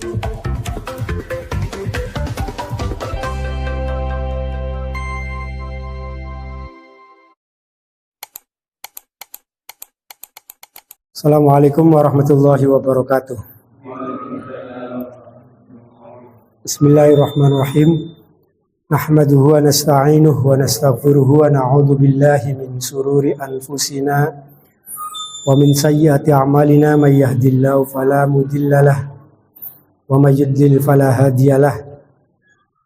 Assalamualaikum warahmatullahi wabarakatuh. Bismillahirrahmanirrahim. Nahmaduhu wa nasta'inuhu wa nastaghfiruhu wa na'udzu billahi min sururi anfusina wa min sayyiati a'malina may yahdihillahu fala mudhillalah wa may yudlil fala hadiyalah.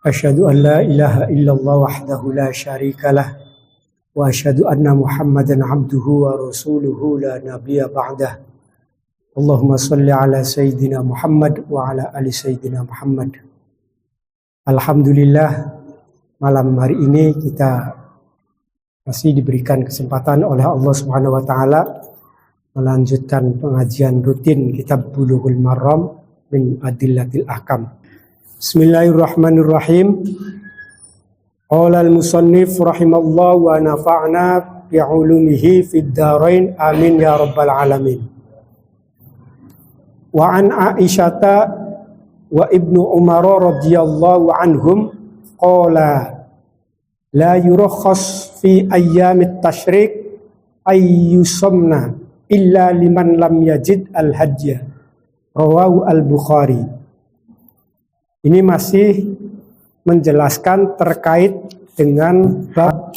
Asyhadu an la ilaha illallah wahdahu la syarikalah wa asyhadu anna Muhammadan abduhu wa rasuluhu la nabiyya ba'dah. Allahumma shalli ala sayyidina Muhammad wa ala ali sayyidina Muhammad. Alhamdulillah, malam hari ini kita masih diberikan kesempatan oleh Allah Subhanahu wa taala melanjutkan pengajian rutin kitab Bulughul Maram min Adillatil Ahkam. Bismillahirrahmanirrahim. Qala al-musannif rahimallah wa nafa'na bi'ulumihi fid dharain amin ya rabbal alamin. Wa an Aisyata wa Ibnu Umar radhiyallahu anhum qala la yurakhas fi ayyamit tasyrik ayyusamna illa liman lam yajid al-hadya. Rawahu al-Bukhari. Ini masih menjelaskan terkait dengan bab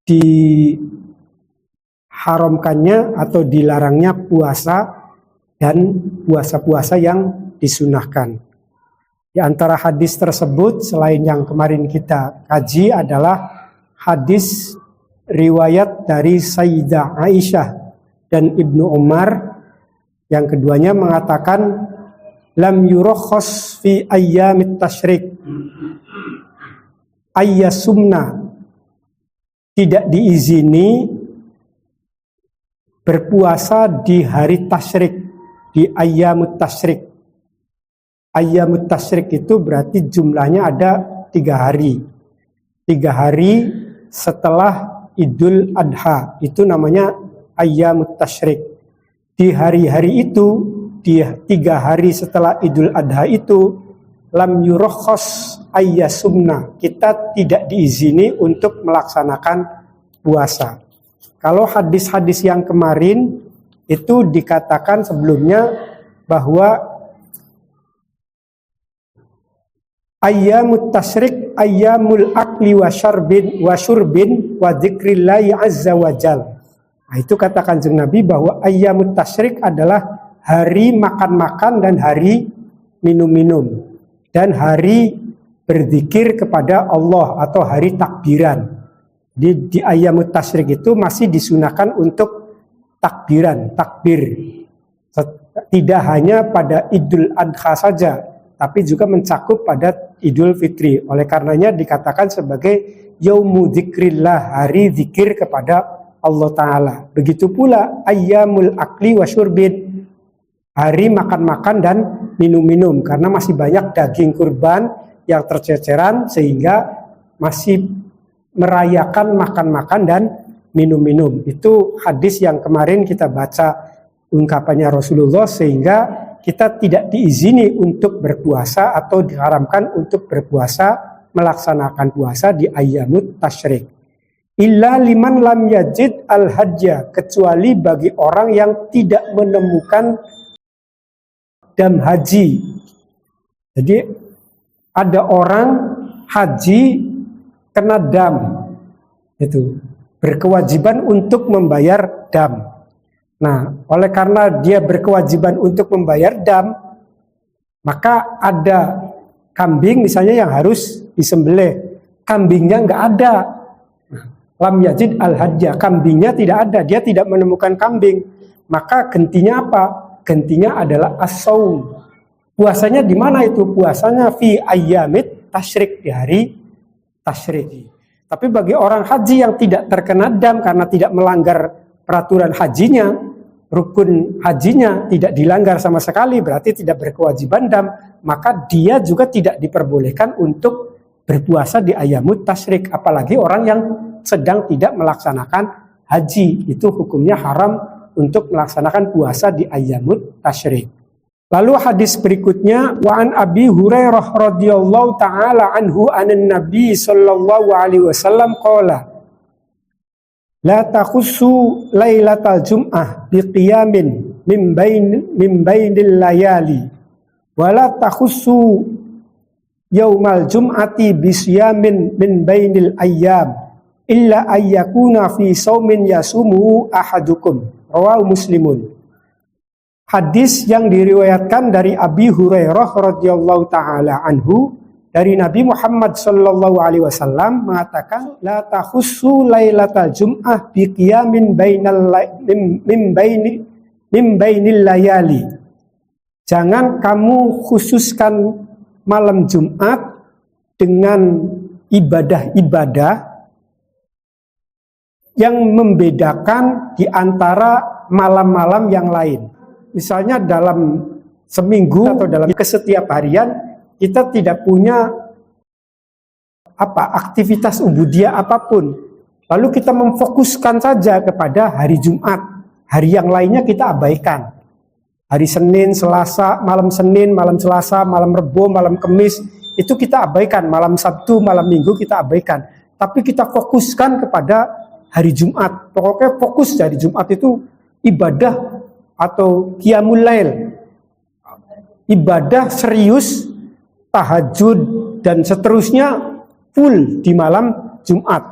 diharamkannya atau dilarangnya puasa dan puasa-puasa yang disunahkan. Di antara hadis tersebut selain yang kemarin kita kaji adalah hadis riwayat dari Sayyidah Aisyah dan Ibnu Umar. Yang keduanya mengatakan lam yurakhas fi ayyamit tasyrik ayyasumna, tidak diizini berpuasa di hari tasyrik, di ayyamut tasyrik. Ayyamut tasyrik itu berarti jumlahnya ada 3 hari. 3 hari setelah Idul Adha, itu namanya ayyamut tasyrik. Di hari-hari itu, di 3 hari setelah Idul Adha itu, lam yurakhas ayyasumna, kita tidak diizini untuk melaksanakan puasa. Kalau hadis-hadis yang kemarin itu dikatakan sebelumnya bahwa ayyamut tasyrik ayyamul akli wa syurbin wa dzikrillahi azza wa jal. Nah, itu kata Kanjeng Nabi bahwa ayyamut tasyrik adalah hari makan-makan dan hari minum-minum, dan hari berzikir kepada Allah atau hari takbiran. Di ayyamut tasyrik itu masih disunahkan untuk takbiran, takbir. Tidak hanya pada Idul Adha saja, tapi juga mencakup pada Idul Fitri. Oleh karenanya dikatakan sebagai yaumu dzikrillah, hari zikir kepada Allah Ta'ala. Begitu pula ayyamul akli wa syurbin, hari makan-makan dan minum-minum, karena masih banyak daging kurban yang terceceran sehingga masih merayakan makan-makan dan minum-minum. Itu hadis yang kemarin kita baca ungkapannya Rasulullah, sehingga kita tidak diizini untuk berpuasa atau diharamkan untuk berpuasa, melaksanakan puasa di ayyamut tasyrik. Illa liman lam yajid al-hadya, kecuali bagi orang yang tidak menemukan dam haji. Jadi ada orang haji kena dam, itu berkewajiban untuk membayar dam. Nah, oleh karena dia berkewajiban untuk membayar dam, maka ada kambing misalnya yang harus disembelih, kambingnya nggak ada. Lam yajid al-hadya, kambingnya tidak ada, dia tidak menemukan kambing, maka gantinya apa? Gantinya adalah as-saum. Puasanya di mana itu? Puasanya fi ayyamit tasyrik, di hari tasyrik. Tapi bagi orang haji yang tidak terkena dam karena tidak melanggar peraturan hajinya, rukun hajinya tidak dilanggar sama sekali, berarti tidak berkewajiban dam, maka dia juga tidak diperbolehkan untuk berpuasa di ayyamut tasyrik. Apalagi orang yang sedang tidak melaksanakan haji, itu hukumnya haram untuk melaksanakan puasa di ayyamut tasyrik. Lalu hadis berikutnya, wa an Abi Hurairah radhiyallahu taala anhu anan Nabi sallallahu alaihi wasallam qala la takhussu lailatal jum'ah biqiyamin min bainil layali wa la takhussu yaumal jum'ati bisyamin min bainil ayyam illa ayyakuna fi saumin yasumu ahadukum. Rawahu Muslimun. Hadis yang diriwayatkan dari Abi Hurairah radhiyallahu taala anhu dari Nabi Muhammad sallallahu alaihi wasallam mengatakan la takhussu lailatal jum'ah biqiyamin min bainil layali. Jangan kamu khususkan malam Jumat dengan ibadah-ibadah yang membedakan di antara malam-malam yang lain. Misalnya dalam seminggu atau dalam kesetiap harian kita tidak punya aktivitas ubudiyah apapun. Lalu kita memfokuskan saja kepada hari Jumat. Hari yang lainnya kita abaikan. Hari Senin, Selasa, malam Senin, malam Selasa, malam Rebo, malam Kamis itu kita abaikan. Malam Sabtu, malam Minggu kita abaikan. Tapi kita fokuskan kepada hari Jumat. Pokoknya fokus dari Jumat itu ibadah atau qiyamul lail, ibadah serius, tahajud dan seterusnya full di malam Jumat.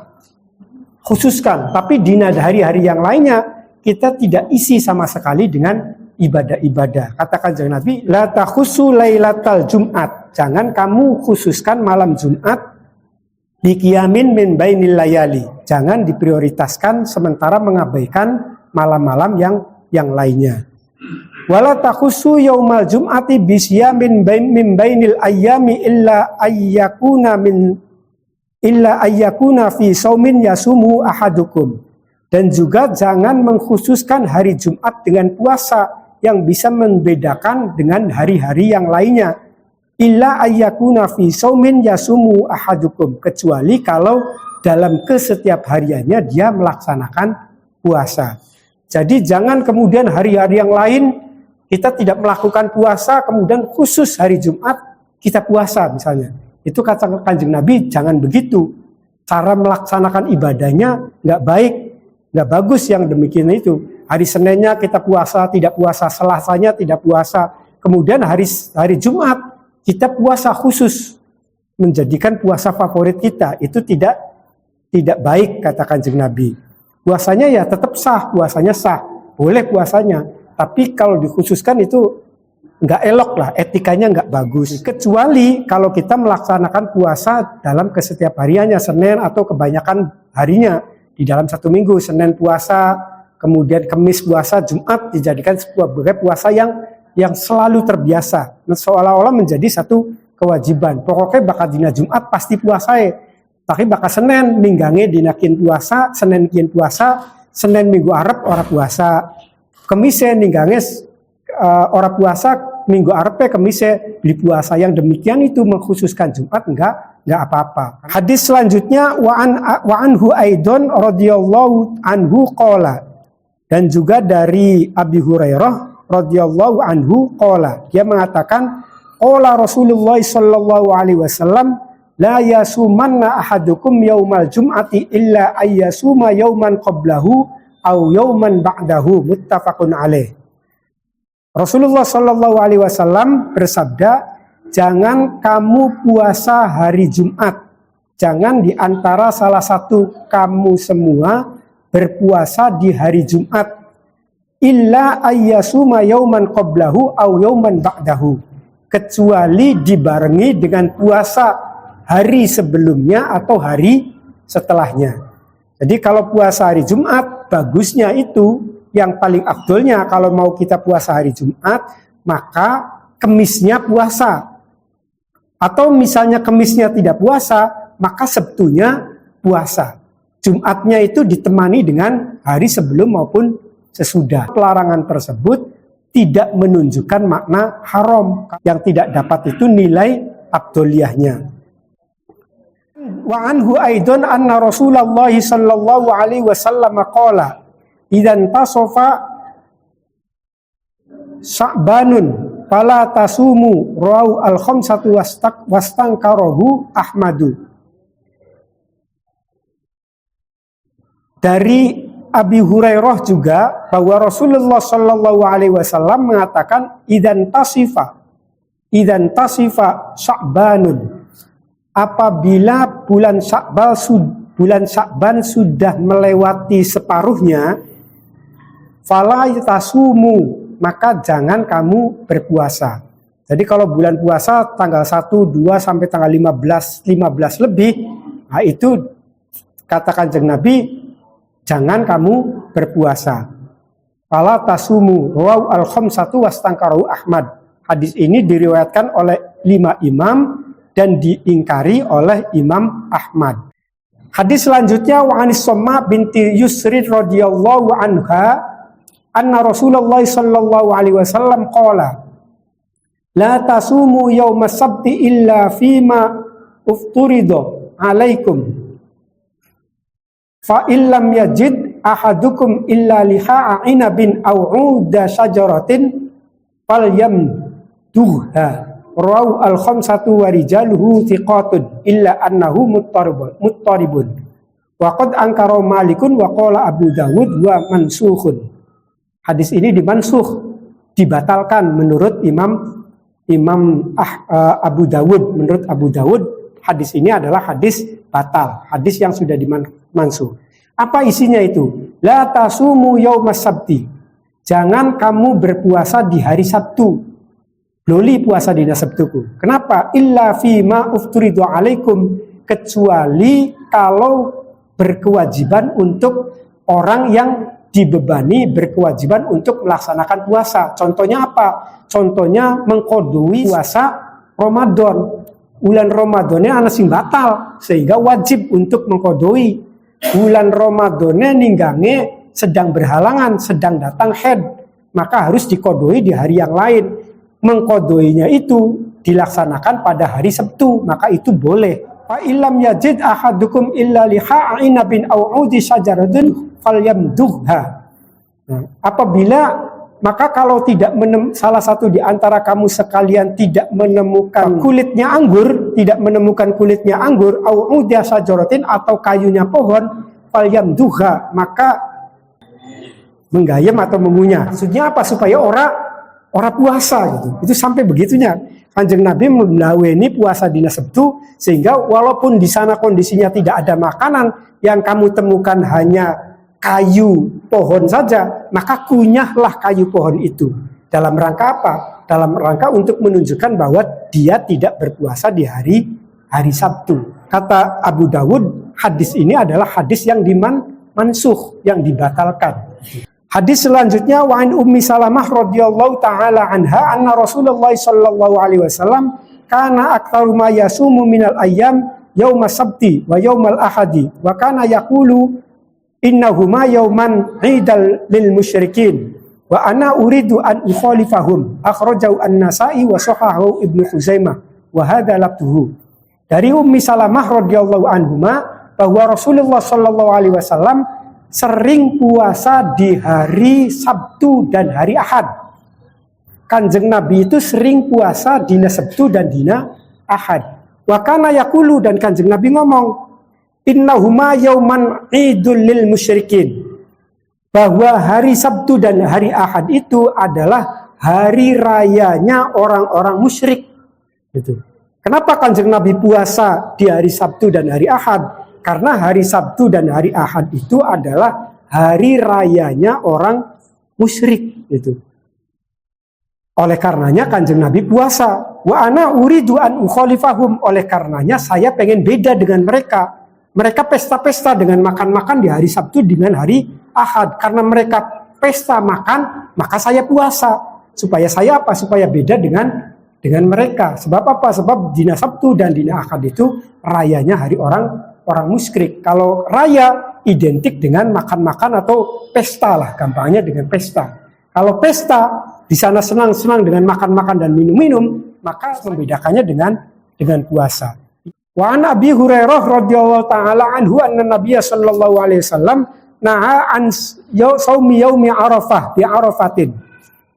Khususkan, tapi di hari-hari yang lainnya kita tidak isi sama sekali dengan ibadah-ibadah. Katakan Kanjeng Nabi, la takhussu lailatal Jumat. Jangan kamu khususkan malam Jumat bi qiyamin min bainil layali. Jangan diprioritaskan sementara mengabaikan malam-malam yang lainnya. Wala takhussu yaumal jum'ati bisyamin min bainil ayyami illa ayyakuna fi saumin yasumu ahadukum. Dan juga jangan mengkhususkan hari Jumat dengan puasa yang bisa membedakan dengan hari-hari yang lainnya. Illa ayyakuna fi saumin yasumu ahadukum, kecuali kalau dalam kesetiap hariannya dia melaksanakan puasa. Jadi jangan kemudian hari-hari yang lain kita tidak melakukan puasa, kemudian khusus hari Jumat kita puasa misalnya. Itu kata Kanjeng Nabi, jangan begitu. Cara melaksanakan ibadahnya nggak baik, nggak bagus yang demikian itu. Hari Seninnya kita puasa, tidak puasa. Selasanya tidak puasa. Kemudian hari Jumat kita puasa khusus, menjadikan puasa favorit kita. Itu tidak baik kata Kanjeng Nabi. Puasanya ya tetap sah, puasanya sah, boleh puasanya. Tapi kalau dikhususkan itu nggak elok lah, etikanya nggak bagus. Kecuali kalau kita melaksanakan puasa dalam kesetiap hariannya, Senin atau kebanyakan harinya di dalam satu minggu. Senin puasa, kemudian Kamis puasa, Jumat dijadikan sebuah puasa yang selalu terbiasa. Seolah-olah menjadi satu kewajiban. Pokoknya bakal dina Jumat pasti puasa ya. Tapi bakal Senin minggange dinakin puasa, Senin kian puasa, Senin Minggu Arab ora puasa. Kemise ninggange ora puasa, Minggu Arabnya kemise beli puasa. Yang demikian itu mengkhususkan Jumat enggak apa-apa. Hadis selanjutnya wa anhu aidon radhiyallahu anhu qala. Dan juga dari Abi Hurairah radhiyallahu anhu qala. Dia mengatakan qala Rasulullah sallallahu alaihi wasallam la yasumanna ahadukum yaumal jum'ati illa ayyasuma yauman qablahu au yauman ba'dahu, muttafaqun alaih. Rasulullah sallallahu alaihi wasallam bersabda, jangan kamu puasa hari Jumat. Jangan di antara salah satu kamu semua berpuasa di hari Jumat. Illa ayyasuma yauman qablahu au yauman ba'dahu. Kecuali dibarengi dengan puasa hari sebelumnya atau hari setelahnya. Jadi kalau puasa hari Jumat, bagusnya itu yang paling afdolnya kalau mau kita puasa hari Jumat, maka Kemisnya puasa. Atau misalnya Kemisnya tidak puasa, maka Sabtunya puasa. Jumatnya itu ditemani dengan hari sebelum maupun sesudah. Pelarangan tersebut tidak menunjukkan makna haram. Yang tidak dapat itu nilai afdoliyahnya. Wa anhu aidon anna Rasulullah sallallahu alaihi wasallam qala idzan tasafa Sya'banun fala tasumu rawu al-khamsatu wastankarahu Ahmadu. Dari Abi Hurairah juga bahwa Rasulullah Shallallahu Alaihi Wasallam mengatakan idan tasifa Sya'banun, apabila bulan Sya'ban sudah melewati separuhnya, fala tasumu, maka jangan kamu berpuasa. Jadi kalau bulan puasa tanggal 1, 2 sampai tanggal 15 lebih, nah itu kata Kanjeng Nabi, jangan kamu berpuasa. Fala tasumu rawahu al-khamsatu wastankarahu Ahmad. Hadis ini diriwayatkan oleh 5 imam dan diingkari oleh Imam Ahmad. Hadis selanjutnya wa anis Somma binti Yusri radhiyallahu anha anna Rasulullah sallallahu alaihi wasallam qala la tasumu yaumas sabti illa fima ufturidu alaikum fa illam yajid ahadukum illa liha'a inabin aw 'uda syajaratin falyamduha rawu al-khamsatu wa rijaluhu thiqatun illa annahu muttaribun wa qad ankara Malikun wa qala Abu Dawud wa mansukhun. Hadis ini dimansuh, dibatalkan menurut Abu Dawud. Menurut Abu Dawud hadis ini adalah hadis batal, hadis yang sudah dimansuh. Apa isinya itu? La tasumu yaumas sabti, jangan kamu berpuasa di hari Sabtu. Loli puasa di Sabtuku. Kenapa? Illa fima ufturidu alaikum, kecuali kalau berkewajiban untuk orang yang dibebani berkewajiban untuk melaksanakan puasa. Contohnya apa? Contohnya mengkodui puasa Ramadan. Bulan Ramadannya ana sing batal sehingga wajib untuk mengkodoi. Bulan Ramadannya ninggange sedang berhalangan, sedang datang haid, maka harus dikodoi di hari yang lain. Mengkodoinya itu dilaksanakan pada hari Sabtu, maka itu boleh. Fa illam yajid ahadukum illa liha'a inabin aw 'udi syajaratin falyamduha. Apabila maka kalau tidak salah satu di antara kamu sekalian tidak menemukan kulitnya anggur, tidak menemukan kulitnya anggur, aw 'udi syajaratin atau kayunya pohon, falyamduha, maka menggayam atau mengunyah. Maksudnya apa? Supaya orang puasa gitu. Itu sampai begitunya. Kanjeng Nabi melaweni puasa di Sabtu sehingga walaupun di sana kondisinya tidak ada makanan, yang kamu temukan hanya kayu pohon saja, maka kunyahlah kayu pohon itu. Dalam rangka apa? Dalam rangka untuk menunjukkan bahwa dia tidak berpuasa di hari Sabtu. Kata Abu Dawud, hadis ini adalah hadis yang mansuh, yang dibatalkan. Hadis selanjutnya wa an Ummi Salamah radhiyallahu taala anha anna Rasulullah sallallahu alaihi wasallam kana aktsaru ma yasumu minal ayyam yaumas sabti wa yaumal ahadi wa kana yaqulu innahuma yauman 'idal lil musyrikin wa ana uridu an ukhalifahum akhrajahu an-Nasa'i wa sahahahu Ibnu Khuzaimah wa hadza lafzuhu. Dari Ummi Salamah radhiyallahu anhuma bahwa Rasulullah sallallahu alaihi wasallam sering puasa di hari Sabtu dan hari Ahad. Kanjeng Nabi itu sering puasa di Sabtu dan di Ahad. Wa kana yaqulu, dan Kanjeng Nabi ngomong, innahuma yauman 'idul lil musyrikin, bahwa hari Sabtu dan hari Ahad itu adalah hari rayanya orang-orang musyrik. Gitu. Kenapa Kanjeng Nabi puasa di hari Sabtu dan hari Ahad? Karena hari Sabtu dan hari Ahad itu adalah hari rayanya orang musyrik. Gitu. Oleh karenanya Kanjeng Nabi puasa. Wa ana uridu an ukhalifahum, oleh karenanya saya pengen beda dengan mereka. Mereka pesta-pesta dengan makan-makan di hari Sabtu dengan hari Ahad. Karena mereka pesta makan, maka saya puasa. Supaya saya apa? Supaya beda dengan mereka. Sebab apa? Sebab dina Sabtu dan dina Ahad itu rayanya hari orang musyrik. Kalau raya identik dengan makan-makan atau pesta lah, gampangnya dengan pesta. Kalau pesta di sana senang-senang dengan makan-makan dan minum-minum, maka membedakannya dengan puasa. Wa an Abi Hurairah radhiyallahu taala anhu anna Nabiy sallallahu alaihi wasallam naha an saumi yaumi Arafah bi Arafatin.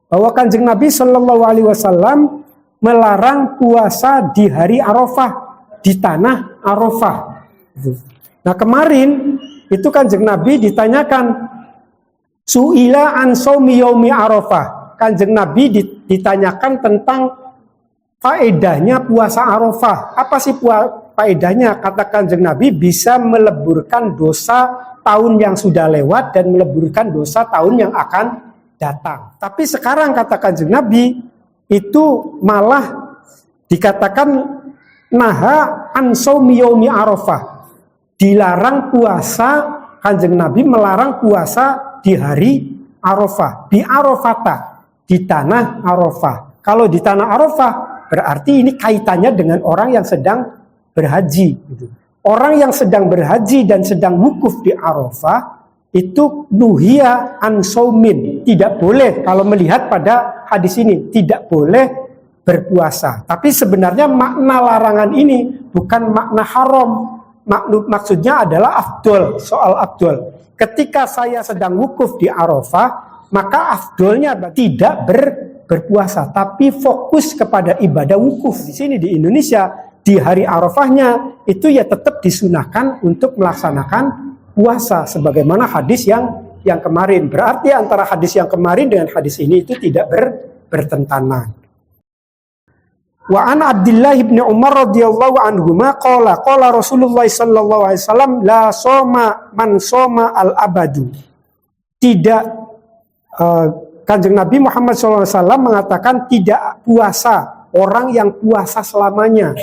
bahwa Kanjeng Nabi Shallallahu Alaihi Wasallam melarang puasa di hari Arafah, di tanah Arafah. Nah kemarin itu Kanjeng Nabi ditanyakan, su'ila an shaumi yaumi Arafah. Kanjeng Nabi ditanyakan tentang faedahnya puasa Arafah. Apa sih faedahnya? Kata Kanjeng Nabi, bisa meleburkan dosa tahun yang sudah lewat dan meleburkan dosa tahun yang akan datang. Tapi sekarang kata Kanjeng Nabi, itu malah dikatakan naha an shaumi yaumi Arafah. Dilarang puasa, Kanjeng Nabi melarang puasa di hari Arafah, di Arafata, di tanah Arafah. Kalau di tanah Arafah berarti ini kaitannya dengan orang yang sedang berhaji. Orang yang sedang berhaji dan sedang wukuf di Arafah itu nuhiya an shaumin, tidak boleh. Kalau melihat pada hadis ini tidak boleh berpuasa. Tapi sebenarnya makna larangan ini bukan makna haram. Maksudnya adalah afdol, soal afdol. Ketika saya sedang wukuf di Arafah, maka afdolnya tidak berpuasa, tapi fokus kepada ibadah wukuf. Di sini di Indonesia, di hari Arafahnya itu ya tetap disunahkan untuk melaksanakan puasa, sebagaimana hadis yang kemarin. Berarti antara hadis yang kemarin dengan hadis ini itu tidak bertentangan. Wa an Abdullah bin Umar radhiyallahu anhuma qala Rasulullah sallallahu alaihi wasallam la soma man soma al abadu. Tidak Kanjeng Nabi Muhammad SAW mengatakan tidak puasa orang yang puasa selamanya.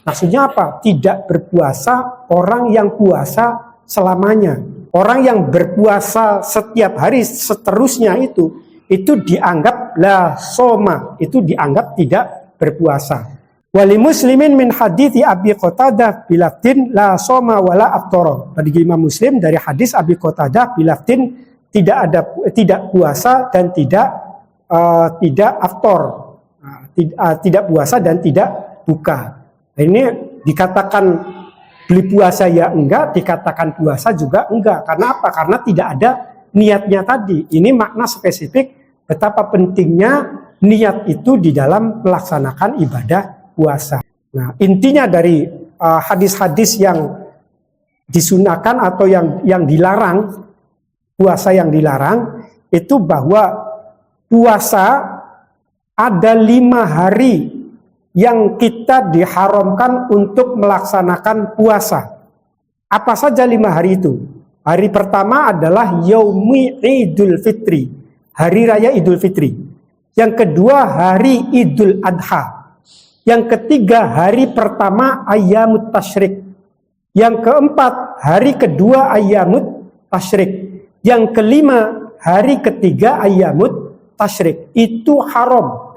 Maksudnya apa? Tidak berpuasa orang yang puasa selamanya. Orang yang berpuasa setiap hari seterusnya itu dianggap la soma, itu dianggap tidak berpuasa. Wali muslimin min hadithi Abi Qatadah bilaftin la soma wala aftara. Bagi Imam Muslim dari hadis Abi Qatadah bilaftin tidak puasa dan tidak aftor, tidak puasa dan tidak buka. Ini dikatakan beli puasa ya enggak, dikatakan puasa juga enggak. Karena apa? Karena tidak ada niatnya tadi. Ini makna spesifik betapa pentingnya niat itu di dalam melaksanakan ibadah puasa. Nah, intinya dari hadis-hadis yang disunahkan atau yang dilarang, puasa yang dilarang itu bahwa puasa ada 5 hari yang kita diharamkan untuk melaksanakan puasa. Apa saja 5 hari itu? Hari pertama adalah Yaumi Idul Fitri, hari raya Idul Fitri. Yang kedua hari Idul Adha. Yang ketiga hari pertama Ayyamut Tasyrik. Yang keempat hari kedua Ayyamut Tasyrik. Yang kelima, hari ketiga Ayyamut Tasyrik. Itu haram.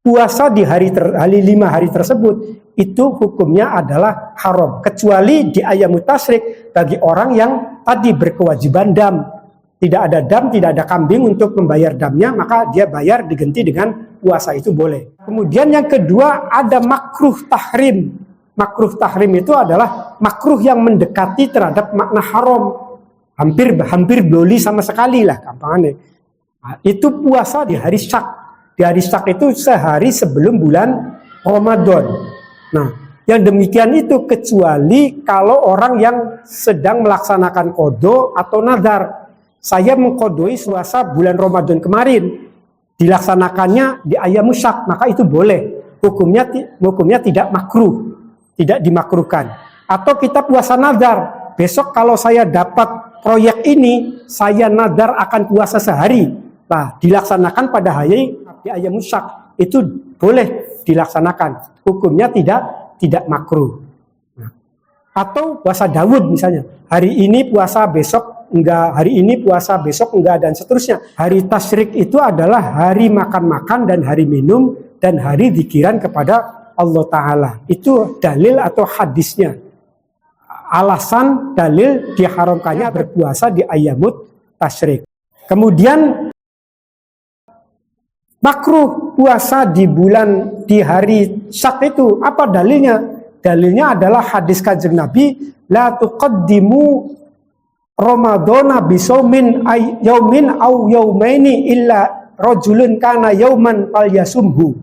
Puasa di hari 5 hari tersebut, itu hukumnya adalah haram. Kecuali di Ayyamut Tasyrik, bagi orang yang tadi berkewajiban dam. Tidak ada dam, tidak ada kambing untuk membayar damnya, maka dia bayar diganti dengan puasa, itu boleh. Kemudian yang kedua, ada makruh tahrim. Makruh tahrim itu adalah makruh yang mendekati terhadap makna haram. Hampir doli sama sekali lah gampangannya. Nah, itu puasa di hari Syak. Di hari Syak itu sehari sebelum bulan Ramadan. Nah, yang demikian itu kecuali kalau orang yang sedang melaksanakan qadha atau nadar. Saya mengqadoi puasa bulan Ramadan kemarin, dilaksanakannya di Ayyamus Syak, maka itu boleh. Hukumnya tidak makruh, tidak dimakruhkan. Atau kita puasa nadar. Besok kalau saya dapat proyek ini, saya nadar akan puasa sehari. Nah, dilaksanakan pada hari di Ayyamus Syak, itu boleh dilaksanakan. Hukumnya tidak makruh. Nah, atau puasa Daud misalnya. Hari ini puasa, besok enggak. Hari ini puasa, besok enggak, dan seterusnya. Hari Tasyrik itu adalah hari makan-makan dan hari minum dan hari dzikiran kepada Allah Ta'ala. Itu dalil atau hadisnya. Alasan dalil diharamkannya berpuasa di Ayyamut Tasyrik. Kemudian makruh puasa di hari Syak itu apa dalilnya? Dalilnya adalah hadis Kanjeng Nabi, la tuqaddimu Ramadhana bisaumin yaumin au yaumaini illa rajulun kana yauman falyasumhu.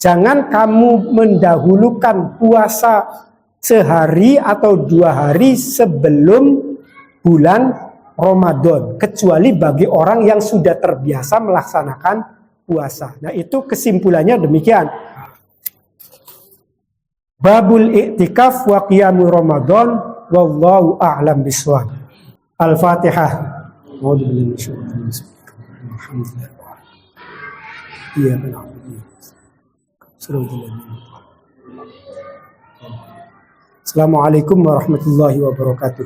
Jangan kamu mendahulukan puasa sehari atau 2 hari sebelum bulan Ramadan, kecuali bagi orang yang sudah terbiasa melaksanakan puasa. Nah, itu kesimpulannya demikian. Babul i'tikaf wa qiyamul Ramadan wallahu a'lam bishawab. Al-Fatihah. Assalamualaikum warahmatullahi wabarakatuh.